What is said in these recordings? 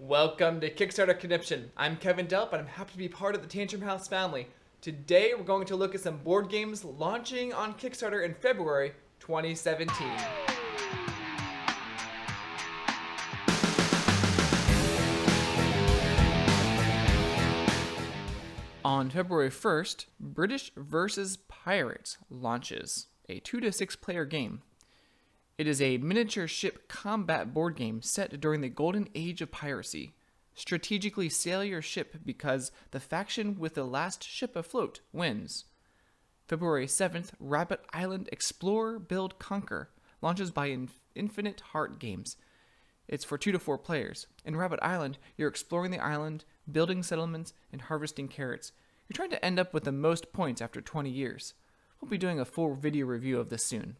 Welcome to Kickstarter Conniption. I'm Kevin Delp and I'm happy to be part of the Tantrum House family. Today we're going to look at some board games launching on Kickstarter in February 2017. On February 1st, British vs. Pirates launches, a 2 to 6 player game. It is a miniature ship combat board game set during the golden age of piracy. Strategically sail your ship because the faction with the last ship afloat wins. February 7th, Rabbit Island Explore, Build, Conquer launches by Infinite Heart Games. It's for 2 to 4 players. In Rabbit Island, you're exploring the island, building settlements, and harvesting carrots. You're trying to end up with the most points after 20 years. We'll be doing a full video review of this soon.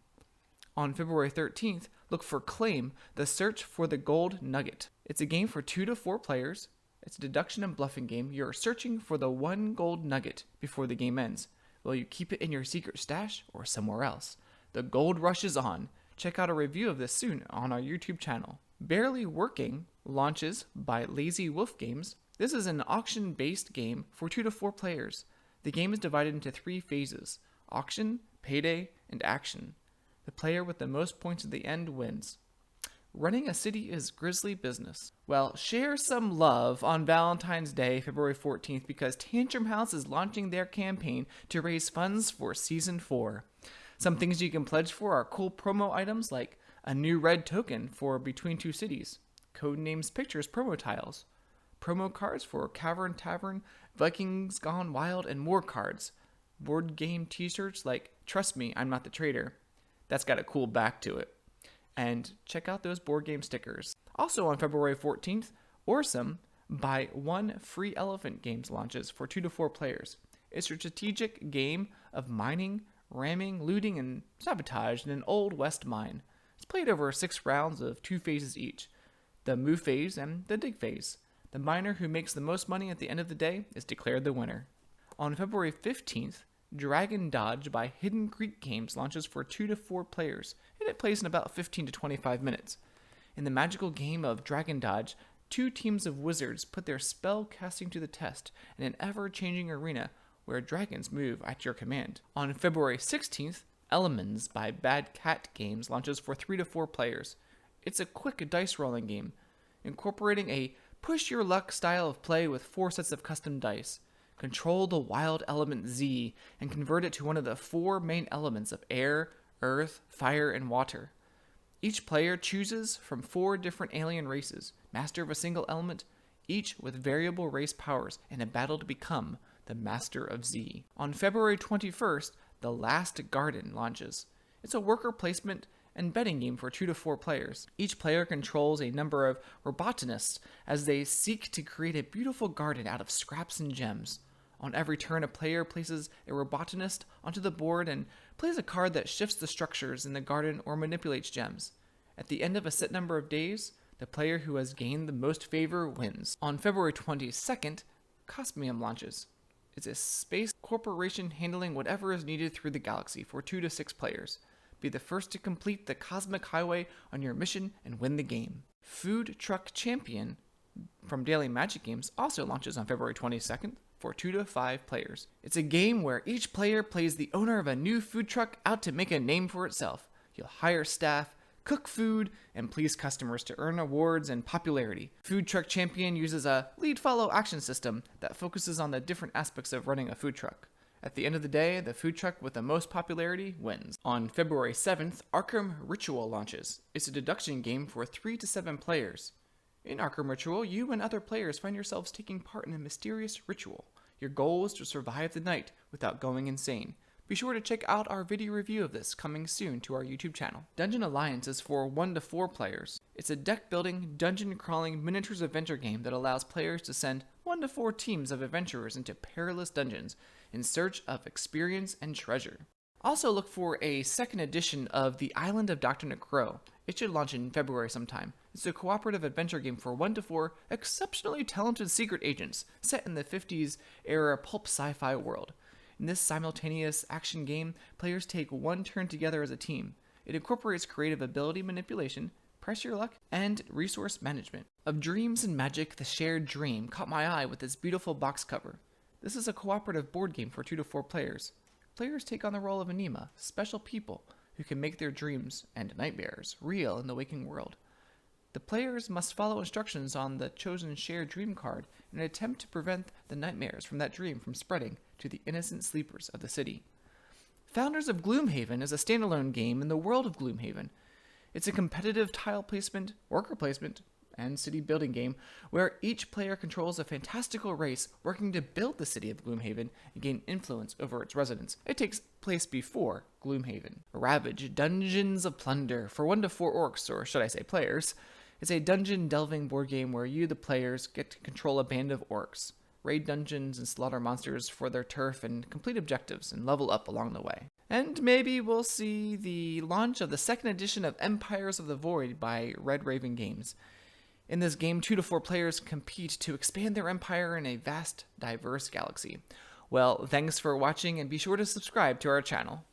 On February 13th, look for Claim, The Search for the Gold Nugget. It's a game for 2 to 4 players. It's a deduction and bluffing game. You're searching for the one gold nugget before the game ends. Will you keep it in your secret stash or somewhere else? The gold rush is on. Check out a review of this soon on our YouTube channel. Barely Working launches by Lazy Wolf Games. This is an auction-based game for 2 to 4 players. The game is divided into 3 phases: auction, payday, and action. The player with the most points at the end wins. Running a city is grisly business. Well, share some love on Valentine's Day, February 14th, because Tantrum House is launching their campaign to raise funds for Season 4. Some things you can pledge for are cool promo items like a new red token for Between Two Cities, Codenames Pictures promo tiles, promo cards for Cavern Tavern, Vikings Gone Wild, and more cards, board game t-shirts like Trust Me, I'm Not the Traitor. That's got a cool back to it. And check out those board game stickers. Also on February 14th, Orsum by One Free Elephant Games launches for 2 to 4 players. It's a strategic game of mining, ramming, looting, and sabotage in an old west mine. It's played over 6 rounds of 2 phases each, the move phase and the dig phase. The miner who makes the most money at the end of the day is declared the winner. On February 15th, Dragon Dodge by Hidden Creek Games launches for 2 to 4 players, and it plays in about 15 to 25 minutes. In the magical game of Dragon Dodge, 2 teams of wizards put their spell casting to the test in an ever-changing arena where dragons move at your command. On February 16th, Elements by Bad Cat Games launches for 3 to 4 players. It's a quick dice rolling game, incorporating a push-your-luck style of play with 4 sets of custom dice. Control the wild element Z and convert it to one of the 4 main elements of air, earth, fire, and water. Each player chooses from 4 different alien races, master of a single element, each with variable race powers in a battle to become the master of Z. On February 21st, The Last Garden launches. It's a worker placement and betting game for 2 to 4 players. Each player controls a number of robotanists as they seek to create a beautiful garden out of scraps and gems. On every turn, a player places a robotanist onto the board and plays a card that shifts the structures in the garden or manipulates gems. At the end of a set number of days, the player who has gained the most favor wins. On February 22nd, Cosmium launches. It's a space corporation handling whatever is needed through the galaxy for 2 to 6 players. Be the first to complete the cosmic highway on your mission and win the game. Food Truck Champion from Daily Magic Games also launches on February 22nd for 2 to 5 players. It's a game where each player plays the owner of a new food truck out to make a name for itself. You'll hire staff, cook food, and please customers to earn awards and popularity. Food Truck Champion uses a lead-follow action system that focuses on the different aspects of running a food truck. At the end of the day, the food truck with the most popularity wins. On February 7th, Arkham Ritual launches. It's a deduction game for 3 to 7 players. In Arkham Ritual, you and other players find yourselves taking part in a mysterious ritual. Your goal is to survive the night without going insane. Be sure to check out our video review of this coming soon to our YouTube channel. Dungeon Alliance is for 1 to 4 players. It's a deck-building, dungeon-crawling miniatures adventure game that allows players to send 1 to 4 teams of adventurers into perilous dungeons in search of experience and treasure. Also look for a second edition of The Island of Dr. Necro. It should launch in February sometime. It's a cooperative adventure game for 1 to 4 exceptionally talented secret agents set in the 50s era pulp sci-fi world. In this simultaneous action game, players take 1 turn together as a team. It incorporates creative ability manipulation, press your luck, and resource management. Of Dreams and Magic, The Shared Dream caught my eye with its beautiful box cover. This is a cooperative board game for 2 to 4 players. Players take on the role of Anima, special people who can make their dreams and nightmares real in the waking world. The players must follow instructions on the chosen shared dream card in an attempt to prevent the nightmares from that dream from spreading to the innocent sleepers of the city. Founders of Gloomhaven is a standalone game in the world of Gloomhaven. It's a competitive tile placement, worker placement, and city building game where each player controls a fantastical race working to build the city of Gloomhaven and gain influence over its residents. It takes place before Gloomhaven. Ravage Dungeons of Plunder for 1 to 4 orcs, or should I say players. It's a dungeon delving board game where you, the players, get to control a band of orcs, raid dungeons and slaughter monsters for their turf and complete objectives and level up along the way. And maybe we'll see the launch of the 2nd edition of Empires of the Void by Red Raven Games. In this game, 2 to 4 players compete to expand their empire in a vast, diverse galaxy. Well, thanks for watching and be sure to subscribe to our channel.